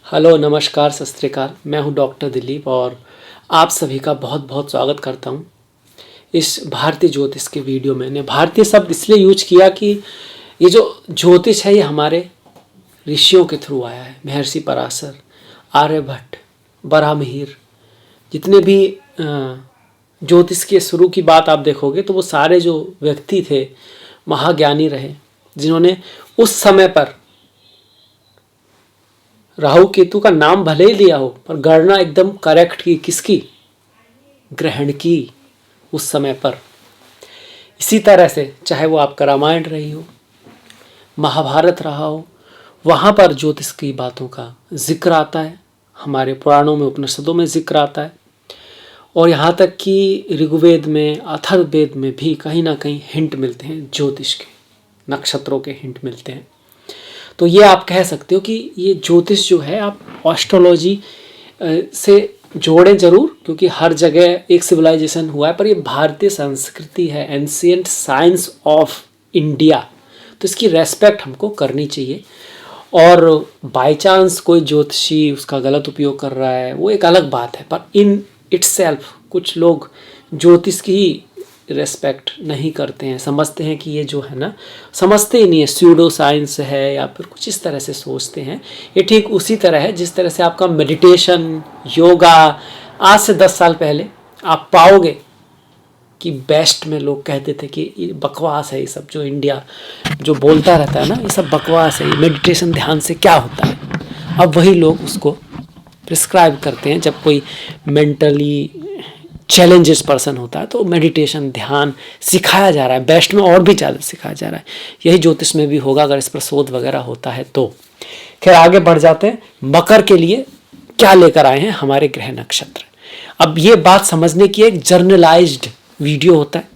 Hello, नमस्कार, सत श्री अकाल। मैं हूं डॉक्टर दिलीप और आप सभी का बहुत बहुत स्वागत करता हूं इस भारतीय ज्योतिष के वीडियो में। मैंने भारतीय शब्द इसलिए यूज किया कि ये जो ज्योतिष है ये हमारे ऋषियों के थ्रू आया है। महर्षि पराशर, आर्यभट्ट, बराहमिहिर, जितने भी ज्योतिष के शुरू की बात आप देखोगे तो वो सारे जो व्यक्ति थे महाज्ञानी रहे, जिन्होंने उस समय पर राहु केतु का नाम भले ही लिया हो पर गणना एकदम करेक्ट की। किसकी? ग्रहण की उस समय पर। इसी तरह से चाहे वो आपका रामायण रही हो, महाभारत रहा हो, वहाँ पर ज्योतिष की बातों का जिक्र आता है। हमारे पुराणों में, उपनिषदों में जिक्र आता है और यहाँ तक कि ऋग्वेद में, अथर्ववेद में भी कहीं ना कहीं हिंट मिलते हैं ज्योतिष के, नक्षत्रों के हिंट मिलते हैं। तो ये आप कह सकते हो कि ये ज्योतिष जो है आप एस्ट्रोलॉजी से जोड़ें जरूर, क्योंकि हर जगह एक सिविलाइजेशन हुआ है, पर ये भारतीय संस्कृति है, एंशिएंट साइंस ऑफ इंडिया। तो इसकी रेस्पेक्ट हमको करनी चाहिए। और बाय चांस कोई ज्योतिषी उसका गलत उपयोग कर रहा है वो एक अलग बात है, पर इन इटसेल्फ कुछ लोग ज्योतिष की ही रेस्पेक्ट नहीं करते हैं, समझते हैं कि ये जो है ना, समझते ही नहीं है, स्यूडो साइंस है या फिर कुछ इस तरह से सोचते हैं। ये ठीक उसी तरह है जिस तरह से आपका मेडिटेशन, योगा आज से 10 साल पहले आप पाओगे कि बेस्ट में लोग कहते थे कि ये बकवास है, ये सब जो इंडिया जो बोलता रहता है ना, ये सब बकवास है, मेडिटेशन ध्यान से क्या होता है। अब वही लोग उसको प्रिस्क्राइब करते हैं। जब कोई मेंटली चैलेंजेस पर्सन होता है तो मेडिटेशन, ध्यान सिखाया जा रहा है, बेस्ट में और भी ज़्यादा सिखाया जा रहा है। यही ज्योतिष में भी होगा अगर इस पर शोध वगैरह होता है तो। खैर आगे बढ़ जाते हैं। मकर के लिए क्या लेकर आए हैं हमारे ग्रह नक्षत्र। अब ये बात समझने की एक जर्नलाइज्ड वीडियो होता है।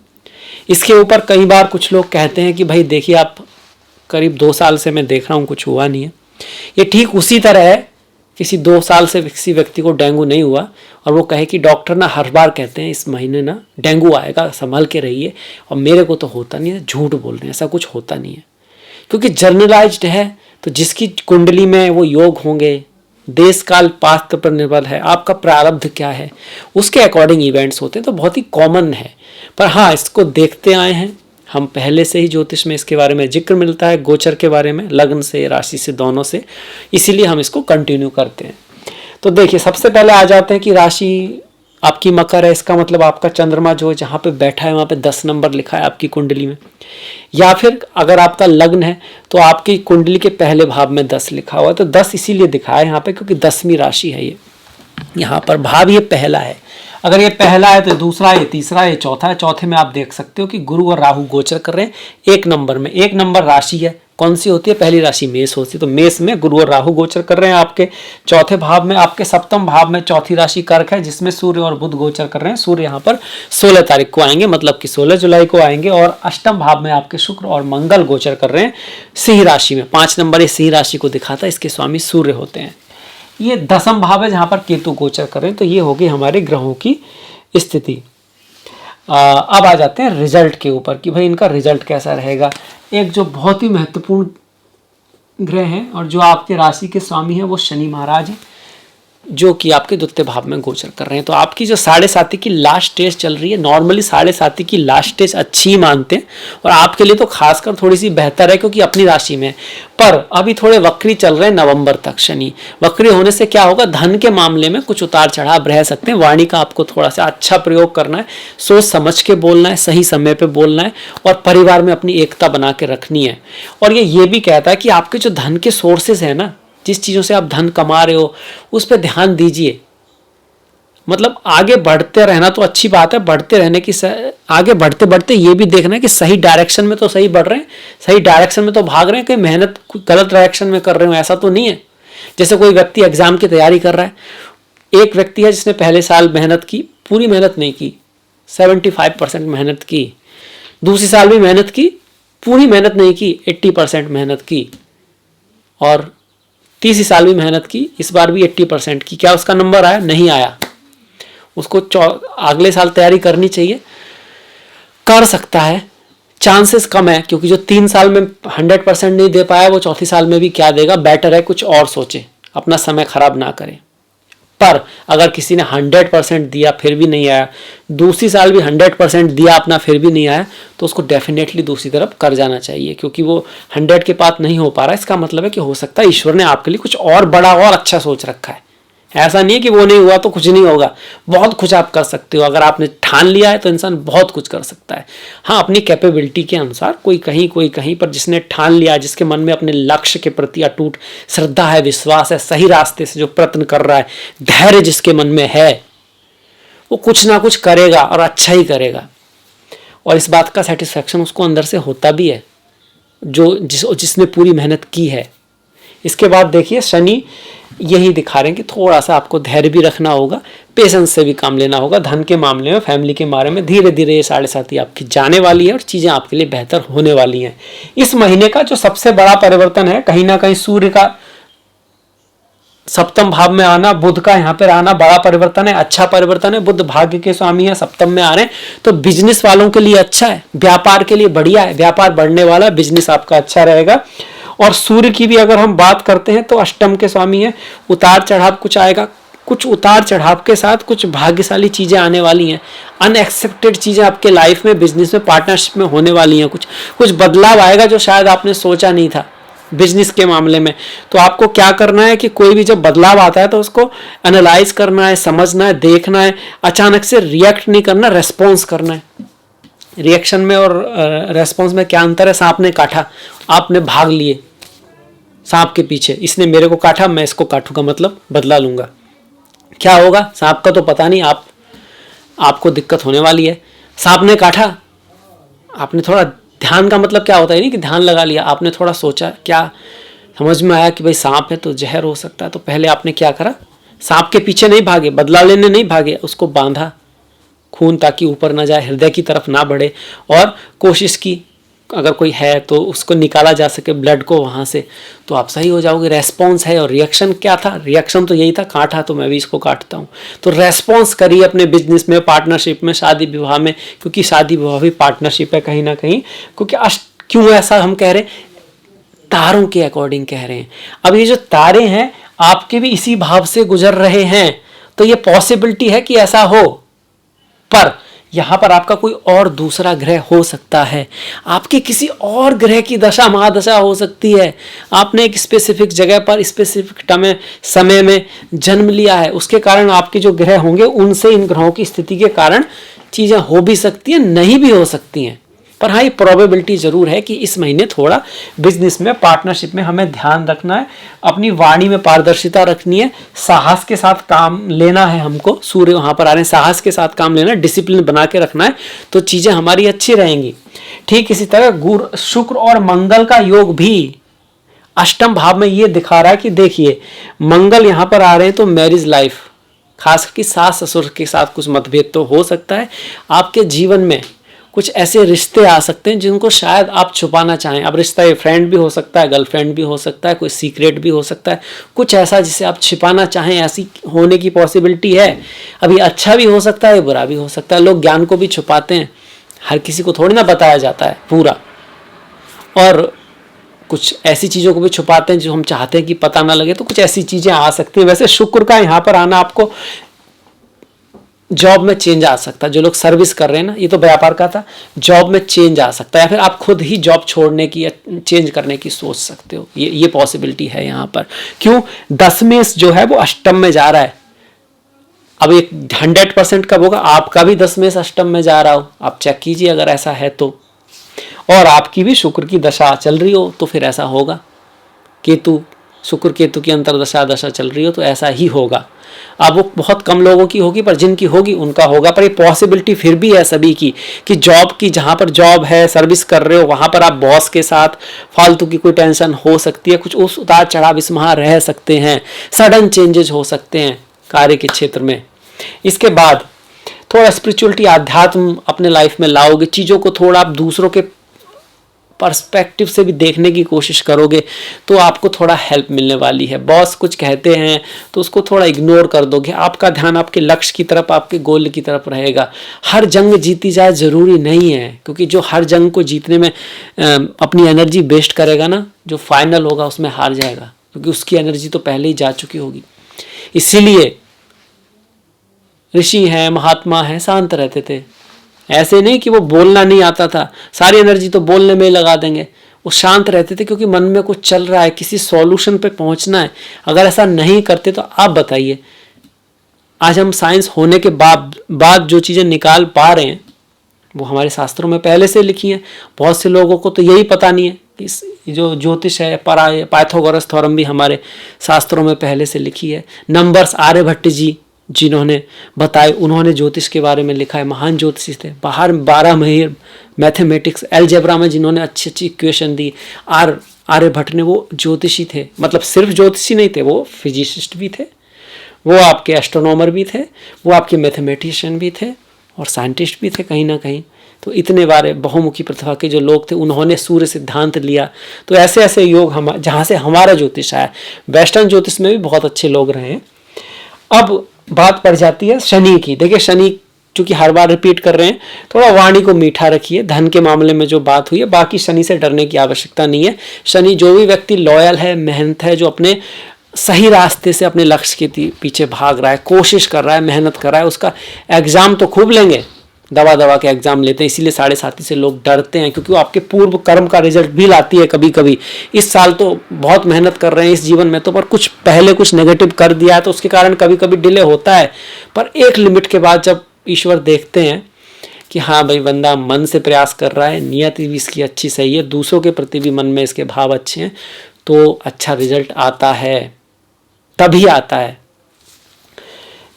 इसके ऊपर कई बार कुछ लोग कहते हैं कि भाई देखिए, आप करीब 2 साल से मैं देख रहा हूँ कुछ हुआ नहीं है। ये ठीक उसी तरह है, किसी 2 साल से किसी व्यक्ति को डेंगू नहीं हुआ और वो कहे कि डॉक्टर ना हर बार कहते हैं इस महीने ना डेंगू आएगा, संभल के रहिए, और मेरे को तो होता नहीं है। झूठ बोल रहे हैं, ऐसा कुछ होता नहीं है, क्योंकि जर्नलाइज्ड है। तो जिसकी कुंडली में वो योग होंगे, देश काल पात्र पर निर्भर है, आपका प्रारब्ध क्या है, उसके अकॉर्डिंग इवेंट्स होते हैं। तो बहुत ही कॉमन है, पर हाँ इसको देखते आए हैं हम पहले से ही। ज्योतिष में इसके बारे में जिक्र मिलता है, गोचर के बारे में, लग्न से, राशि से, दोनों से, इसीलिए हम इसको कंटिन्यू करते हैं। तो देखिए, सबसे पहले आ जाते हैं कि राशि आपकी मकर है, इसका मतलब आपका चंद्रमा जो जहाँ पे बैठा है वहाँ पे 10 नंबर लिखा है आपकी कुंडली में। या फिर अगर आपका लग्न है तो आपकी कुंडली के पहले भाव में 10 लिखा हुआ है। तो 10 इसीलिए दिखा है यहाँ पे क्योंकि 10वीं राशि है ये। यहाँ पर भाव ये पहला है। अगर ये पहला है तो दूसरा, ये तीसरा, ये चौथा है। चौथे में आप देख सकते हो कि गुरु और राहु गोचर कर रहे हैं 1 नंबर में। 1 नंबर राशि है, कौन सी होती है? पहली राशि मेष होती है। तो मेष में गुरु और राहु गोचर कर रहे हैं आपके चौथे भाव में। आपके सप्तम भाव में चौथी राशि कर्क है, जिसमें सूर्य और बुध गोचर कर रहे हैं। सूर्य यहाँ पर 16 तारीख को आएंगे, मतलब कि 16 जुलाई को आएंगे। और अष्टम भाव में आपके शुक्र और मंगल गोचर कर रहे हैं सिंह राशि में। 5 नंबर ये सिंह राशि को दिखाता है, इसके स्वामी सूर्य होते हैं। ये 10म भाव है जहाँ पर केतु गोचर कर रहे हैं। तो ये होगी हमारे ग्रहों की स्थिति। अब आ जाते हैं रिजल्ट के ऊपर कि भाई इनका रिजल्ट कैसा रहेगा। एक जो बहुत ही महत्वपूर्ण ग्रह हैं और जो आपके राशि के स्वामी हैं वो शनि महाराज हैं, जो कि आपके द्वितीय भाव में गोचर कर रहे हैं। तो आपकी जो 7.5 की लास्ट स्टेज चल रही है, नॉर्मली 7.5 की लास्ट स्टेज अच्छी मानते हैं और आपके लिए तो खासकर थोड़ी सी बेहतर है क्योंकि अपनी राशि में। पर अभी थोड़े वक्री चल रहे हैं नवंबर तक शनि। वक्री होने से क्या होगा, धन के मामले में कुछ उतार चढ़ाव रह सकते हैं। वाणी का आपको थोड़ा सा अच्छा प्रयोग करना है, सोच समझ के बोलना है, सही समय पे बोलना है और परिवार में अपनी एकता बना के रखनी है। और ये भी कहता है कि आपके जो धन के सोर्सेज है ना, जिस चीज़ों से आप धन कमा रहे हो उस पर ध्यान दीजिए। मतलब आगे बढ़ते रहना तो अच्छी बात है, बढ़ते रहने की आगे बढ़ते बढ़ते ये भी देखना है कि सही डायरेक्शन में तो सही बढ़ रहे हैं, सही डायरेक्शन में तो भाग रहे हैं, कि मेहनत गलत डायरेक्शन में कर रहे हो ऐसा तो नहीं है। जैसे कोई व्यक्ति एग्जाम की तैयारी कर रहा है, एक व्यक्ति है जिसने पहले साल मेहनत की, पूरी मेहनत नहीं की, 75% मेहनत की। दूसरी साल भी मेहनत की, पूरी मेहनत नहीं की, 80% मेहनत की। और तीसरी साल भी मेहनत की, इस बार भी 80% की। क्या उसका नंबर आया? नहीं आया। उसको अगले साल तैयारी करनी चाहिए, कर सकता है, चांसेस कम है, क्योंकि जो 3 साल में 100% नहीं दे पाया वो चौथी साल में भी क्या देगा, बेटर है कुछ और सोचे। अपना समय खराब ना करें। पर अगर किसी ने 100% दिया फिर भी नहीं आया, दूसरी साल भी 100% दिया अपना फिर भी नहीं आया, तो उसको डेफिनेटली दूसरी तरफ कर जाना चाहिए, क्योंकि वो 100 के पास नहीं हो पा रहा है। इसका मतलब है कि हो सकता है ईश्वर ने आपके लिए कुछ और बड़ा और अच्छा सोच रखा है। ऐसा नहीं है कि वो नहीं हुआ तो कुछ नहीं होगा, बहुत कुछ आप कर सकते हो। अगर आपने ठान लिया है तो इंसान बहुत कुछ कर सकता है। हाँ, अपनी कैपेबिलिटी के अनुसार, कोई कहीं पर जिसने ठान लिया, जिसके मन में अपने लक्ष्य के प्रति अटूट श्रद्धा है, विश्वास है, सही रास्ते से जो प्रयत्न कर रहा है, धैर्य जिसके मन में है, वो कुछ ना कुछ करेगा और अच्छा ही करेगा। और इस बात का सेटिस्फैक्शन उसको अंदर से होता भी है, जिसने पूरी मेहनत की है। इसके बाद देखिए शनि यही दिखा रहे हैं कि थोड़ा सा आपको धैर्य भी रखना होगा, पेशेंस से भी काम लेना होगा। धन के मामले में, फैमिली के बारे में धीरे धीरे ये 7.5 आपकी जाने वाली है और चीज़ें आपके लिए बेहतर होने वाली हैं। इस महीने का जो सबसे बड़ा परिवर्तन है, कहीं ना कहीं सूर्य का सप्तम भाव में आना, बुध का यहाँ पर आना बड़ा परिवर्तन है, अच्छा परिवर्तन है। बुध भाग्य के स्वामी है, सप्तम में आ रहे हैं, तो बिजनेस वालों के लिए अच्छा है, व्यापार के लिए बढ़िया है, व्यापार बढ़ने वाला, बिजनेस आपका अच्छा रहेगा। और सूर्य की भी अगर हम बात करते हैं तो अष्टम के स्वामी है, उतार चढ़ाव कुछ आएगा, कुछ उतार चढ़ाव के साथ कुछ भाग्यशाली चीजें आने वाली हैं, अनएक्सपेक्टेड चीजें आपके लाइफ में, बिजनेस में, पार्टनरशिप में होने वाली हैं। कुछ बदलाव आएगा जो शायद आपने सोचा नहीं था बिजनेस के मामले में। तो आपको क्या करना है कि कोई भी जब बदलाव आता है तो उसको एनालाइज करना है, समझना है, देखना है, अचानक से रिएक्ट नहीं करना, रेस्पॉन्स करना है। रिएक्शन में और रेस्पॉन्स में क्या अंतर है? सांप ने काटा, आपने भाग लिए सांप के पीछे, इसने मेरे को काटा, मैं इसको काटूंगा, मतलब बदला लूंगा। क्या होगा? सांप का तो पता नहीं, आपको दिक्कत होने वाली है। सांप ने काटा, आपने थोड़ा ध्यान का मतलब क्या होता है, नहीं कि ध्यान लगा लिया, आपने थोड़ा सोचा, क्या समझ में आया कि भाई सांप है तो जहर हो सकता है, तो पहले आपने क्या करा? सांप के पीछे नहीं भागे, बदला लेने नहीं भागे, उसको बांधा खून ताकि ऊपर ना जाए, हृदय की तरफ ना बढ़े, और कोशिश की अगर कोई है तो उसको निकाला जा सके ब्लड को वहाँ से, तो आप सही हो जाओगे। रेस्पॉन्स है। और रिएक्शन क्या था? रिएक्शन तो यही था, काटा तो मैं भी इसको काटता हूँ। तो रेस्पॉन्स करिए अपने बिजनेस में, पार्टनरशिप में, शादी विवाह में, क्योंकि शादी विवाह भी पार्टनरशिप है कहीं ना कहीं। क्योंकि क्यों ऐसा हम कह रहे हैं? तारों के अकॉर्डिंग कह रहे हैं। अब ये जो तारे हैं आपके भी इसी भाव से गुजर रहे हैं, तो ये पॉसिबिलिटी है कि ऐसा हो। पर यहां पर आपका कोई और दूसरा ग्रह हो सकता है, आपके किसी और ग्रह की दशा महादशा हो सकती है। आपने एक स्पेसिफिक जगह पर स्पेसिफिक समय में जन्म लिया है, उसके कारण आपके जो ग्रह होंगे उनसे इन ग्रहों की स्थिति के कारण चीजें हो भी सकती हैं, नहीं भी हो सकती हैं। पर हाँ, ये प्रोबेबिलिटी जरूर है कि इस महीने थोड़ा बिजनेस में, पार्टनरशिप में हमें ध्यान रखना है, अपनी वाणी में पारदर्शिता रखनी है, साहस के साथ काम लेना है हमको। सूर्य वहां पर आ रहे हैं, साहस के साथ काम लेना है, डिसिप्लिन बना के रखना है, तो चीजें हमारी अच्छी रहेंगी। ठीक इसी तरह गुरु, शुक्र और मंगल का योग भी अष्टम भाव में ये दिखा रहा है कि देखिए मंगल यहाँ पर आ रहे हैं, तो मैरिज लाइफ, खास करके सास ससुर के साथ कुछ मतभेद तो हो सकता है। आपके जीवन में कुछ ऐसे रिश्ते आ सकते हैं जिनको शायद आप छुपाना चाहें। अब रिश्ता ये फ्रेंड भी हो सकता है, गर्लफ्रेंड भी हो सकता है, कोई सीक्रेट भी हो सकता है, कुछ ऐसा जिसे आप छिपाना चाहें, ऐसी होने की पॉसिबिलिटी है। अभी अच्छा भी हो सकता है, बुरा भी हो सकता है। लोग ज्ञान को भी छुपाते हैं, हर किसी को थोड़ी ना बताया जाता है पूरा, और कुछ ऐसी चीज़ों को भी छुपाते हैं जो हम चाहते हैं कि पता ना लगे, तो कुछ ऐसी चीज़ें आ सकती हैं। वैसे शुक्र का यहाँ पर आना आपको जॉब में चेंज आ सकता है। जो लोग सर्विस कर रहे हैं ना, ये तो व्यापार का था, जॉब में चेंज आ सकता है, या फिर आप खुद ही जॉब छोड़ने की या चेंज करने की सोच सकते हो। ये पॉसिबिलिटी है यहाँ पर। क्यों? दशमेश जो है वो अष्टम में जा रहा है। अब एक 100% कब होगा? आपका भी दशमेश अष्टम में जा रहा हो, आप चेक कीजिए अगर ऐसा है तो, और आपकी भी शुक्र की दशा चल रही हो तो फिर ऐसा होगा। केतु, शुक्र केतु की अंतरदशा चल रही हो तो ऐसा ही होगा। अब वो बहुत कम लोगों की होगी, पर जिनकी होगी उनका होगा। पर ये पॉसिबिलिटी फिर भी है सभी की, कि जॉब की, जहाँ पर जॉब है, सर्विस कर रहे हो, वहाँ पर आप बॉस के साथ फालतू की कोई टेंशन हो सकती है, कुछ उस उतार चढ़ाव इस वहाँ रह सकते हैं, सडन चेंजेस हो सकते हैं कार्य के क्षेत्र में। इसके बाद थोड़ा स्पिरिचुअलिटी, आध्यात्म अपने लाइफ में लाओगे, चीज़ों को थोड़ा आप दूसरों के पर्सपेक्टिव से भी देखने की कोशिश करोगे तो आपको थोड़ा हेल्प मिलने वाली है। बॉस कुछ कहते हैं तो उसको थोड़ा इग्नोर कर दोगे, आपका ध्यान आपके लक्ष्य की तरफ, आपके गोल की तरफ रहेगा। हर जंग जीती जाए ज़रूरी नहीं है, क्योंकि जो हर जंग को जीतने में अपनी एनर्जी वेस्ट करेगा ना, जो फाइनल होगा उसमें हार जाएगा। क्योंकि उसकी एनर्जी तो पहले ही जा चुकी होगी। इसीलिए ऋषि हैं, महात्मा हैं, शांत रहते थे। ऐसे नहीं कि वो बोलना नहीं आता था, सारी एनर्जी तो बोलने में ही लगा देंगे। वो शांत रहते थे क्योंकि मन में कुछ चल रहा है, किसी सॉल्यूशन पे पहुंचना है। अगर ऐसा नहीं करते तो आप बताइए, आज हम साइंस होने के बाद जो चीज़ें निकाल पा रहे हैं वो हमारे शास्त्रों में पहले से लिखी हैं। बहुत से लोगों को तो यही पता नहीं है कि जो ज्योतिष है, पाइथागोरस थ्योरम भी हमारे शास्त्रों में पहले से लिखी है। नंबर्स आर्यभट्ट जी जिन्होंने बताए, उन्होंने ज्योतिष के बारे में लिखा है, महान ज्योतिषी थे। बाहर 12 महिर मैथमेटिक्स एलजेब्रा में जिन्होंने अच्छी अच्छी इक्वेशन दी, आर्यभट्ट ने, वो ज्योतिषी थे। मतलब सिर्फ ज्योतिषी नहीं थे, वो फिजिसिस्ट भी थे, वो आपके एस्ट्रोनॉमर भी थे, वो आपके मैथमेटिशियन भी थे और साइंटिस्ट भी थे कहीं ना कहीं। तो इतने बारे बहुमुखी प्रतिभा के जो लोग थे, उन्होंने सूर्य सिद्धांत लिया। तो ऐसे ऐसे योग हम जहाँ से हमारा ज्योतिष आया। वेस्टर्न ज्योतिष में भी बहुत अच्छे लोग रहे हैं। अब बात पड़ जाती है शनि की। देखिए शनि, चूंकि हर बार रिपीट कर रहे हैं, थोड़ा वाणी को मीठा रखिए। धन के मामले में जो बात हुई है, बाकी शनि से डरने की आवश्यकता नहीं है। शनि, जो भी व्यक्ति लॉयल है, मेहनत है, जो अपने सही रास्ते से अपने लक्ष्य के पीछे भाग रहा है, कोशिश कर रहा है, मेहनत कर रहा है, उसका एग्जाम तो खूब लेंगे, दवा के एग्जाम लेते हैं। इसीलिए 7.5 से लोग डरते हैं, क्योंकि वो आपके पूर्व कर्म का रिजल्ट भी लाती है कभी कभी। इस साल तो बहुत मेहनत कर रहे हैं इस जीवन में तो, पर कुछ पहले कुछ नेगेटिव कर दिया है, तो उसके कारण कभी कभी डिले होता है। पर एक लिमिट के बाद जब ईश्वर देखते हैं कि हाँ भाई, बंदा मन से प्रयास कर रहा है, नियत भी इसकी अच्छी सही है, दूसरों के प्रति भी मन में इसके भाव अच्छे हैं, तो अच्छा रिजल्ट आता है, तभी आता है।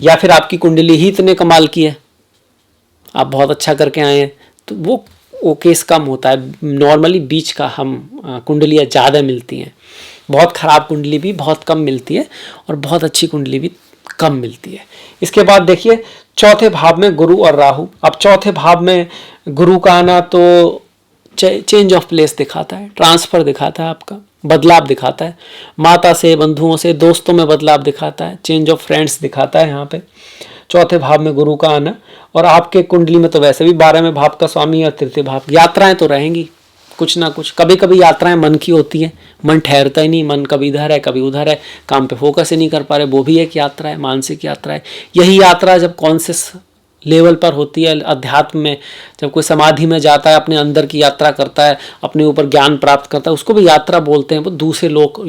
या फिर आपकी कुंडली ही इतने कमाल की है, आप बहुत अच्छा करके आए हैं, तो वो केस कम होता है। नॉर्मली बीच का हम कुंडलियाँ ज़्यादा मिलती हैं। बहुत ख़राब कुंडली भी बहुत कम मिलती है और बहुत अच्छी कुंडली भी कम मिलती है। इसके बाद देखिए चौथे भाव में गुरु और राहु। अब चौथे भाव में गुरु का आना तो चेंज ऑफ प्लेस दिखाता है, ट्रांसफ़र दिखाता है, आपका बदलाव दिखाता है, माता से, बंधुओं से, दोस्तों में बदलाव दिखाता है, चेंज ऑफ फ्रेंड्स दिखाता है यहाँ पे चौथे भाव में गुरु का आना। और आपके कुंडली में तो वैसे भी 12वें भाव का स्वामी और तृतीय भाव। यात्राएं तो रहेंगी कुछ ना कुछ, कभी कभी यात्राएं मन की होती हैं, मन ठहरता ही नहीं, मन कभी इधर है कभी उधर है, काम पे फोकस ही नहीं कर पा रहे, वो भी एक यात्रा है, मानसिक यात्रा है। यही यात्रा जब कॉन्शियस लेवल पर होती है, अध्यात्म में, जब कोई समाधि में जाता है, अपने अंदर की यात्रा करता है, अपने ऊपर ज्ञान प्राप्त करता है, उसको भी यात्रा बोलते हैं। वो दूसरे लोग,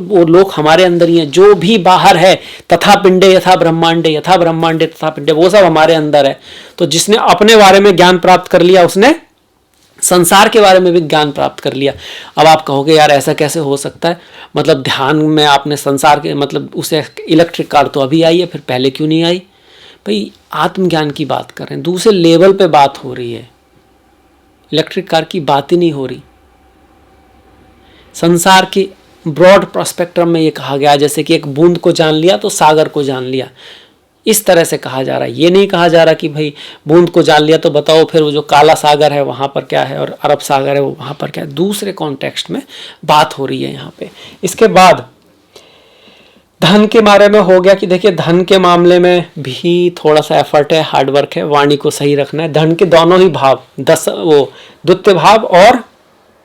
वो लोग हमारे अंदर ही हैं। जो भी बाहर है, तथा पिंडे यथा ब्रह्मांडे, यथा ब्रह्मांडे तथा पिंडे, वो सब हमारे अंदर है। तो जिसने अपने बारे में ज्ञान प्राप्त कर लिया, उसने संसार के बारे में भी ज्ञान प्राप्त कर लिया। अब आप कहोगे यार ऐसा कैसे हो सकता है, मतलब ध्यान में आपने संसार के, मतलब उसे इलेक्ट्रिक कार तो अभी आई है, फिर पहले क्यों नहीं आई? भाई आत्मज्ञान की बात कर रहे हैं, दूसरे लेवल पे बात हो रही है, इलेक्ट्रिक कार की बात ही नहीं हो रही। संसार के ब्रॉड प्रोस्पेक्ट्रम में ये कहा गया, जैसे कि एक बूंद को जान लिया तो सागर को जान लिया, इस तरह से कहा जा रहा है। ये नहीं कहा जा रहा कि भाई बूंद को जान लिया तो बताओ फिर वो जो काला सागर है वहाँ पर क्या है और अरब सागर है वो वहाँ पर क्या है। दूसरे कॉन्टेक्स्ट में बात हो रही है यहाँ पे। इसके बाद धन के बारे में हो गया कि देखिए धन के मामले में भी थोड़ा सा एफर्ट है, हार्डवर्क है, वाणी को सही रखना है। धन के दोनों ही भाव, द्वितीय भाव और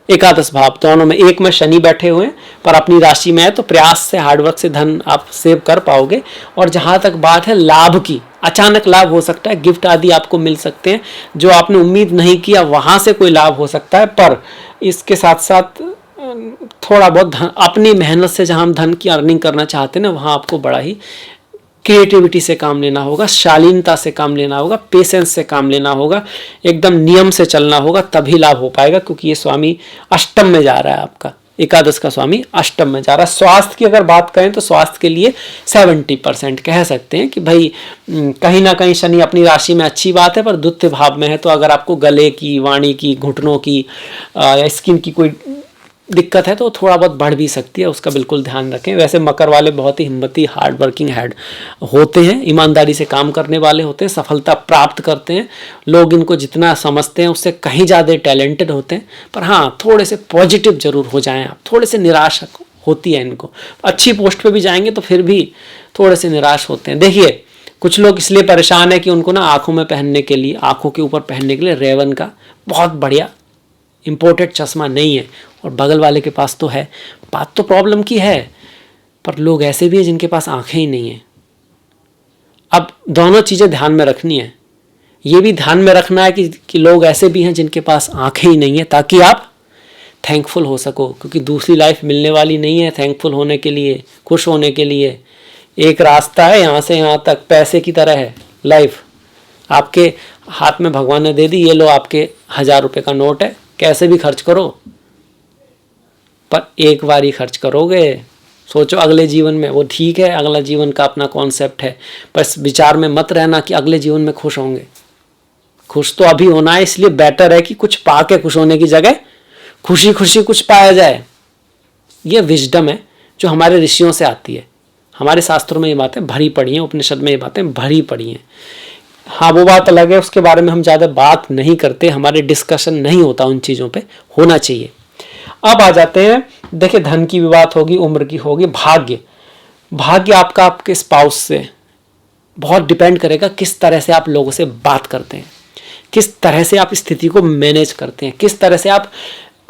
एकादश भाव, दोनों में, एक में शनि बैठे हुए हैं पर अपनी राशि में है, तो प्रयास से, हार्डवर्क से धन आप सेव कर पाओगे। और जहाँ तक बात है लाभ की, अचानक लाभ हो सकता है, गिफ्ट आदि आपको मिल सकते हैं जो आपने उम्मीद नहीं किया, वहाँ से कोई लाभ हो सकता है। पर इसके साथ साथ थोड़ा बहुत धन, अपनी मेहनत से जहाँ हम धन की अर्निंग करना चाहते हैं ना, वहाँ आपको बड़ा ही क्रिएटिविटी से काम लेना होगा, शालीनता से काम लेना होगा, पेशेंस से काम लेना होगा, एकदम नियम से चलना होगा, तभी लाभ हो पाएगा। क्योंकि ये स्वामी अष्टम में जा रहा है, आपका एकादश का स्वामी अष्टम में जा रहा है। स्वास्थ्य की अगर बात करें तो स्वास्थ्य के लिए 70% कह सकते हैं कि भाई कहीं ना कहीं शनि अपनी राशि में अच्छी बात है, पर द्वितीय भाव में है, तो अगर आपको गले की, वाणी की, घुटनों की या स्किन की कोई दिक्कत है तो थोड़ा बहुत बढ़ भी सकती है, उसका बिल्कुल ध्यान रखें। वैसे मकर वाले बहुत ही हिम्मती, हार्ड वर्किंग हेड होते हैं, ईमानदारी से काम करने वाले होते हैं, सफलता प्राप्त करते हैं। लोग इनको जितना समझते हैं उससे कहीं ज़्यादा टैलेंटेड होते हैं। पर हाँ, थोड़े से पॉजिटिव जरूर हो जाएं आप, थोड़े से निराश होती है इनको। अच्छी पोस्ट पे भी जाएंगे तो फिर भी थोड़े से निराश होते हैं। देखिए कुछ लोग इसलिए परेशान है कि उनको ना आँखों में पहनने के लिए, आँखों के ऊपर पहनने के लिए रेवन का बहुत बढ़िया इम्पोर्टेड चश्मा नहीं है और बगल वाले के पास तो है। बात तो प्रॉब्लम की है, पर लोग ऐसे भी हैं जिनके पास आंखें ही नहीं हैं। अब दोनों चीज़ें ध्यान में रखनी है। ये भी ध्यान में रखना है कि लोग ऐसे भी हैं जिनके पास आंखें ही नहीं है, ताकि आप थैंकफुल हो सको, क्योंकि दूसरी लाइफ मिलने वाली नहीं है थैंकफुल होने के लिए, खुश होने के लिए। एक रास्ता है, यहाँ से यहाँ तक पैसे की तरह है लाइफ। आपके हाथ में भगवान ने दे दी, ये लो आपके 1000 रुपये का नोट है, कैसे भी खर्च करो, पर एक बार ही खर्च करोगे। सोचो अगले जीवन में, वो ठीक है अगला जीवन का अपना कॉन्सेप्ट है, बस विचार में मत रहना कि अगले जीवन में खुश होंगे। खुश तो अभी होना है, इसलिए बेटर है कि कुछ पा के खुश होने की जगह खुशी खुशी कुछ पाया जाए। ये विजडम है जो हमारे ऋषियों से आती है। हमारे शास्त्रों में ये बातें भरी पड़ी हैं, उपनिषद में ये बातें भरी पड़ी हैं। हाँ, वो बात अलग है, उसके बारे में हम ज़्यादा बात नहीं करते, हमारे डिस्कशन नहीं होता उन चीज़ों पे, होना चाहिए। अब आ जाते हैं, देखिए धन की भी बात होगी, उम्र की होगी, भाग्य। भाग्य आपका आपके स्पाउस से बहुत डिपेंड करेगा, किस तरह से आप लोगों से बात करते हैं, किस तरह से आप स्थिति को मैनेज करते हैं, किस तरह से आप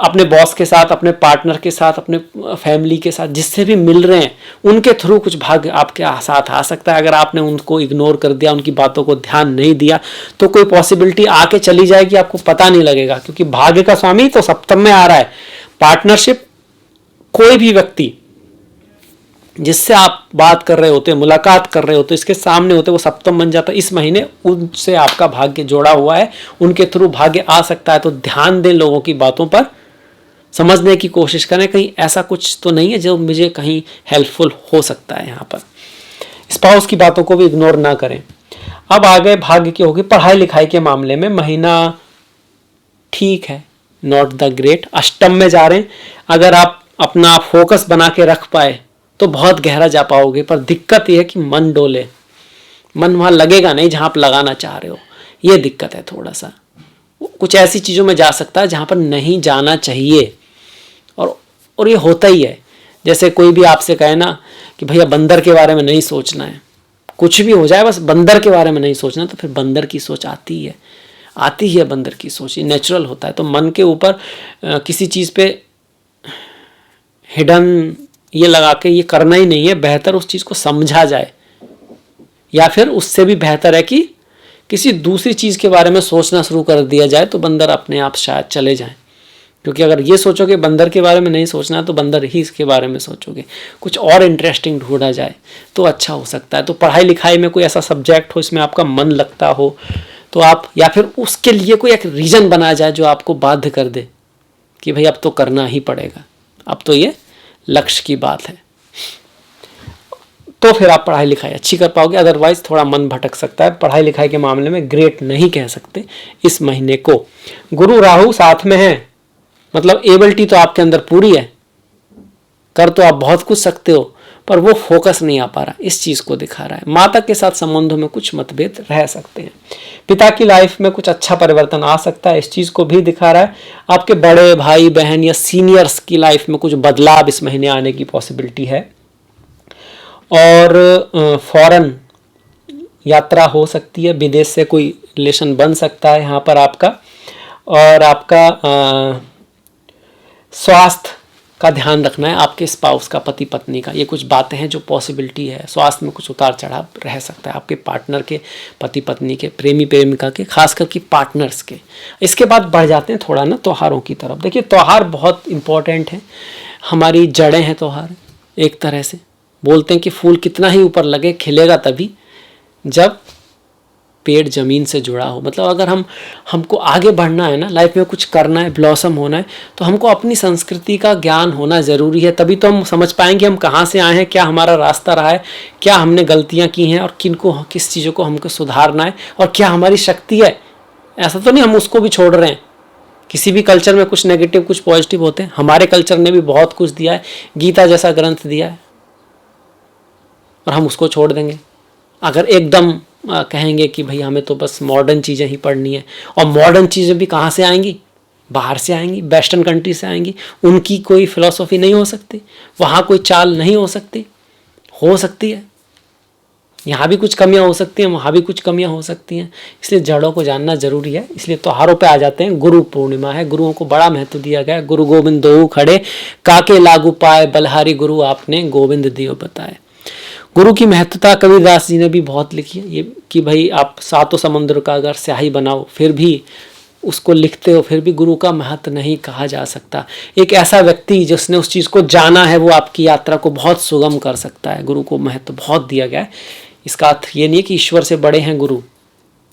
अपने बॉस के साथ, अपने पार्टनर के साथ, अपने फैमिली के साथ, जिससे भी मिल रहे हैं उनके थ्रू कुछ भाग्य आपके साथ आ सकता है। अगर आपने उनको इग्नोर कर दिया, उनकी बातों को ध्यान नहीं दिया, तो कोई पॉसिबिलिटी आके चली जाएगी, आपको पता नहीं लगेगा, क्योंकि भाग्य का स्वामी तो सप्तम में आ रहा है। पार्टनरशिप, कोई भी व्यक्ति जिससे आप बात कर रहे होते, मुलाकात कर रहे होते, इसके सामने होते, वो सप्तम बन जाता है। इस महीने उनसे आपका भाग्य जोड़ा हुआ है, उनके थ्रू भाग्य आ सकता है। तो ध्यान दें लोगों की बातों पर, समझने की कोशिश करें कहीं ऐसा कुछ तो नहीं है जो मुझे कहीं हेल्पफुल हो सकता है। यहाँ पर स्पाउस की बातों को भी इग्नोर ना करें। अब आ गए भाग्य की होगी पढ़ाई लिखाई के मामले में। महीना ठीक है, नॉट द ग्रेट, अष्टम में जा रहे हैं। अगर आप अपना फोकस बना के रख पाए तो बहुत गहरा जा पाओगे, पर दिक्कत यह है कि मन डोले, मन वहाँ लगेगा नहीं जहाँ आप लगाना चाह रहे हो। ये दिक्कत है थोड़ा सा, कुछ ऐसी चीज़ों में जा सकता है जहाँ पर नहीं जाना चाहिए। और ये होता ही है। जैसे कोई भी आपसे कहे ना कि भैया बंदर के बारे में नहीं सोचना है, कुछ भी हो जाए बस बंदर के बारे में नहीं सोचना, तो फिर बंदर की सोच आती ही है बंदर की सोच, ये नेचुरल होता है। तो मन के ऊपर किसी चीज़ पे हिडन ये लगा के ये करना ही नहीं है, बेहतर उस चीज़ को समझा जाए, या फिर उससे भी बेहतर है कि किसी दूसरी चीज़ के बारे में सोचना शुरू कर दिया जाए, तो बंदर अपने आप शायद चले जाएं। क्योंकि अगर ये सोचोगे बंदर के बारे में नहीं सोचना, तो बंदर ही इसके बारे में सोचोगे। कुछ और इंटरेस्टिंग ढूंढा जाए तो अच्छा हो सकता है। तो पढ़ाई लिखाई में कोई ऐसा सब्जेक्ट हो इसमें आपका मन लगता हो, तो आप, या फिर उसके लिए कोई एक रीज़न बनाया जाए जो आपको बाध्य कर दे कि भाई अब तो करना ही पड़ेगा, अब तो ये लक्ष्य की बात है, तो फिर आप पढ़ाई लिखाई अच्छी कर पाओगे। अदरवाइज थोड़ा मन भटक सकता है। पढ़ाई लिखाई के मामले में ग्रेट नहीं कह सकते इस महीने को। गुरु राहु साथ में है, मतलब एबिलिटी तो आपके अंदर पूरी है, कर तो आप बहुत कुछ सकते हो, पर वो फोकस नहीं आ पा रहा, इस चीज़ को दिखा रहा है। माता के साथ संबंधों में कुछ मतभेद रह सकते हैं। पिता की लाइफ में कुछ अच्छा परिवर्तन आ सकता है, इस चीज़ को भी दिखा रहा है। आपके बड़े भाई बहन या सीनियर्स की लाइफ में कुछ बदलाव इस महीने आने की पॉसिबिलिटी है। और फॉरेन यात्रा हो सकती है, विदेश से कोई रिलेशन बन सकता है यहाँ पर आपका। और आपका स्वास्थ्य का ध्यान रखना है, आपके स्पाउस का, पति पत्नी का। ये कुछ बातें हैं जो पॉसिबिलिटी है। स्वास्थ्य में कुछ उतार चढ़ाव रह सकता है आपके पार्टनर के, पति पत्नी के, प्रेमी प्रेमिका के, खास करके पार्टनर्स के। इसके बाद बढ़ जाते हैं थोड़ा ना त्योहारों की तरफ। देखिए त्यौहार बहुत इंपॉर्टेंट है, हमारी जड़ें हैं त्यौहार। एक तरह से बोलते हैं कि फूल कितना ही ऊपर लगे, खिलेगा तभी जब पेड़ जमीन से जुड़ा हो। मतलब अगर हमको आगे बढ़ना है ना, लाइफ में कुछ करना है, ब्लॉसम होना है, तो हमको अपनी संस्कृति का ज्ञान होना ज़रूरी है। तभी तो हम समझ पाएंगे हम कहाँ से आए हैं, क्या हमारा रास्ता रहा है, क्या हमने गलतियाँ की हैं, और किस चीज़ों को हमको सुधारना है, और क्या हमारी शक्ति है। ऐसा तो नहीं हम उसको भी छोड़ रहे हैं। किसी भी कल्चर में कुछ नेगेटिव कुछ पॉजिटिव होते हैं। हमारे कल्चर ने भी बहुत कुछ दिया है, गीता जैसा ग्रंथ दिया है, और हम उसको छोड़ देंगे अगर एकदम कहेंगे कि भाई हमें तो बस मॉडर्न चीज़ें ही पढ़नी है। और मॉडर्न चीज़ें भी कहाँ से आएंगी, बाहर से आएंगी, वेस्टर्न कंट्री से आएंगी। उनकी कोई फिलॉसफी नहीं हो सकती, वहाँ कोई चाल नहीं हो सकती है, यहाँ भी कुछ कमियां हो सकती हैं, वहाँ भी कुछ कमियां हो सकती हैं, इसलिए जड़ों को जानना जरूरी है। इसलिए त्योहारों पे आ जाते हैं। गुरु पूर्णिमा है, गुरुओं को बड़ा महत्व दिया गया है। गुरु गोविंद दोऊ खड़े, काके लागू पाए, बलहारी गुरु आपने गोविंद दियो बताए। गुरु की महत्वता कबीरदास जी ने भी बहुत लिखी है, ये कि भाई आप सातों समुद्र का अगर स्याही बनाओ फिर भी उसको लिखते हो, फिर भी गुरु का महत्व नहीं कहा जा सकता। एक ऐसा व्यक्ति जिसने उस चीज़ को जाना है वो आपकी यात्रा को बहुत सुगम कर सकता है। गुरु को महत्व बहुत दिया गया है। इसका अर्थ ये नहीं है कि ईश्वर से बड़े हैं गुरु,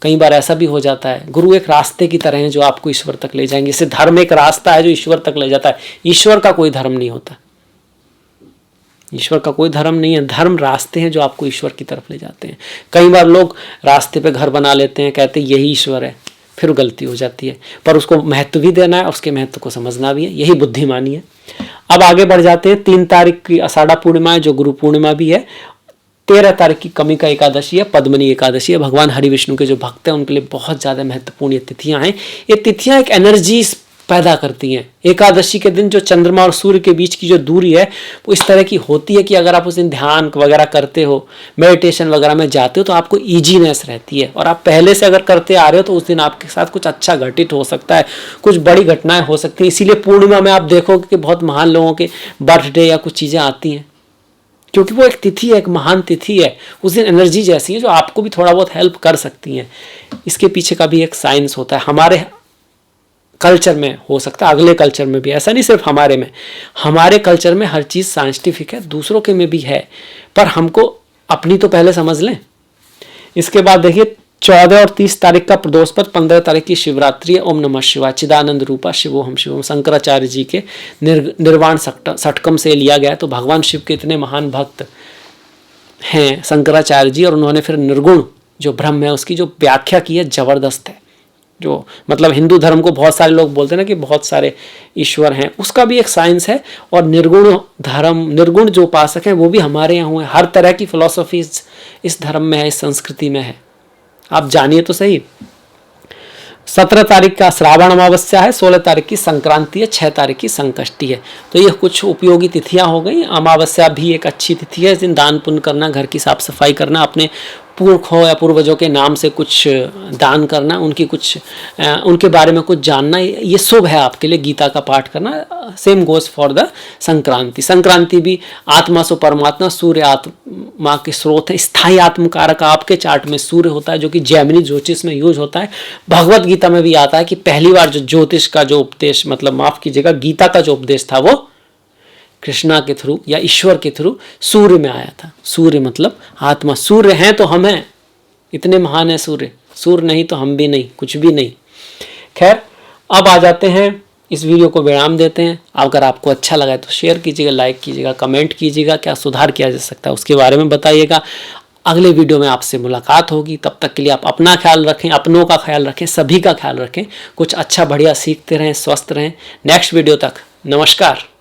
कई बार ऐसा भी हो जाता है। गुरु एक रास्ते की तरह है जो आपको ईश्वर तक ले जाएंगे। जैसे धर्म एक रास्ता है जो ईश्वर तक ले जाता है, ईश्वर का कोई धर्म नहीं होता, ईश्वर का कोई धर्म नहीं है। धर्म रास्ते हैं जो आपको ईश्वर की तरफ ले जाते हैं। कई बार लोग रास्ते पे घर बना लेते हैं, कहते हैं यही ईश्वर है, फिर गलती हो जाती है। पर उसको महत्व भी देना है और उसके महत्व को समझना भी है, यही बुद्धिमानी है। अब आगे बढ़ जाते हैं। 3 तारीख की आषाढ़ा पूर्णिमा है जो गुरु पूर्णिमा भी है। 13 तारीख की कमिका एकादशी है, पद्मनी एकादशी है। भगवान हरि विष्णु के जो भक्त हैं उनके लिए बहुत ज़्यादा महत्वपूर्ण ये तिथियां हैं। ये तिथियां एक एनर्जी पैदा करती हैं। एकादशी के दिन जो चंद्रमा और सूर्य के बीच की जो दूरी है वो इस तरह की होती है कि अगर आप उस दिन ध्यान वगैरह करते हो, मेडिटेशन वगैरह में जाते हो तो आपको ईजीनेस रहती है। और आप पहले से अगर करते आ रहे हो तो उस दिन आपके साथ कुछ अच्छा घटित हो सकता है, कुछ बड़ी घटनाएं हो सकती हैं। इसीलिए पूर्णिमा में आप देखोगे कि बहुत महान लोगों के बर्थडे या कुछ चीज़ें आती हैं, क्योंकि वो एक तिथि है, एक महान तिथि है। उस दिन एनर्जी जैसी है जो आपको भी थोड़ा बहुत हेल्प कर सकती हैं। इसके पीछे का भी एक साइंस होता है। हमारे कल्चर में हो सकता है, अगले कल्चर में भी, ऐसा नहीं सिर्फ हमारे में। हमारे कल्चर में हर चीज़ साइंटिफिक है, दूसरों के में भी है, पर हमको अपनी तो पहले समझ लें। इसके बाद देखिए 14 और 30 तारीख का प्रदोष पद, 15 तारीख की शिवरात्रि है। ओम नमः शिवाय, चिदानंद रूपा शिवोहम शिवम, शंकराचार्य जी के निर्वाण षटकम से लिया गया है। तो भगवान शिव के इतने महान भक्त हैं शंकराचार्य जी, और उन्होंने फिर निर्गुण जो ब्रह्म है उसकी जो व्याख्या की है जबरदस्त है। जो मतलब हिंदू धर्म को बहुत सारे लोग बोलते हैं ना कि बहुत सारे ईश्वर हैं, उसका भी एक साइंस है। और निर्गुण धर्म, निर्गुण जो उपासक हैं वो भी हमारे यहाँ हुए। हर तरह की फिलॉसफी इस धर्म में है, इस संस्कृति में है, आप जानिए तो सही। 17 तारीख का श्रावण अमावस्या है, 16 तारीख की संक्रांति है, 6 तारीख की संकष्टी है। तो ये कुछ उपयोगी तिथियां हो गई। अमावस्या भी एक अच्छी तिथि है। इस दिन दान पुण्य करना, घर की साफ सफाई करना, अपने पुरखों या पूर्वजों के नाम से कुछ दान करना, उनके बारे में कुछ जानना, ये शुभ है आपके लिए। गीता का पाठ करना। Same goes for the Sankranti. Sankranti भी आत्मा सो परमात्मा, सूर्य आत्मा के स्रोत है। स्थायी आत्मकारक आपके चार्ट में सूर्य होता है जो कि जैमिनी ज्योतिष में यूज होता है। भगवत गीता में भी आता है कि पहली बार जो ज्योतिष का जो उपदेश, मतलब माफ कीजिएगा, गीता का जो उपदेश था वो कृष्णा के थ्रू या ईश्वर के थ्रू सूर्य में आया था। सूर्य मतलब आत्मा। सूर्य हैं तो हम हैं, इतने महान है सूर्य। सूर्य नहीं तो हम भी नहीं, कुछ भी नहीं। खैर, अब आ जाते हैं, इस वीडियो को विराम देते हैं। अगर आपको अच्छा लगा तो शेयर कीजिएगा, लाइक कीजिएगा, कमेंट कीजिएगा, क्या सुधार किया जा सकता है उसके बारे में बताइएगा। अगले वीडियो में आपसे मुलाकात होगी। तब तक के लिए आप अपना ख्याल रखें, अपनों का ख्याल रखें, सभी का ख्याल रखें। कुछ अच्छा बढ़िया सीखते रहें, स्वस्थ रहें। नेक्स्ट वीडियो तक नमस्कार।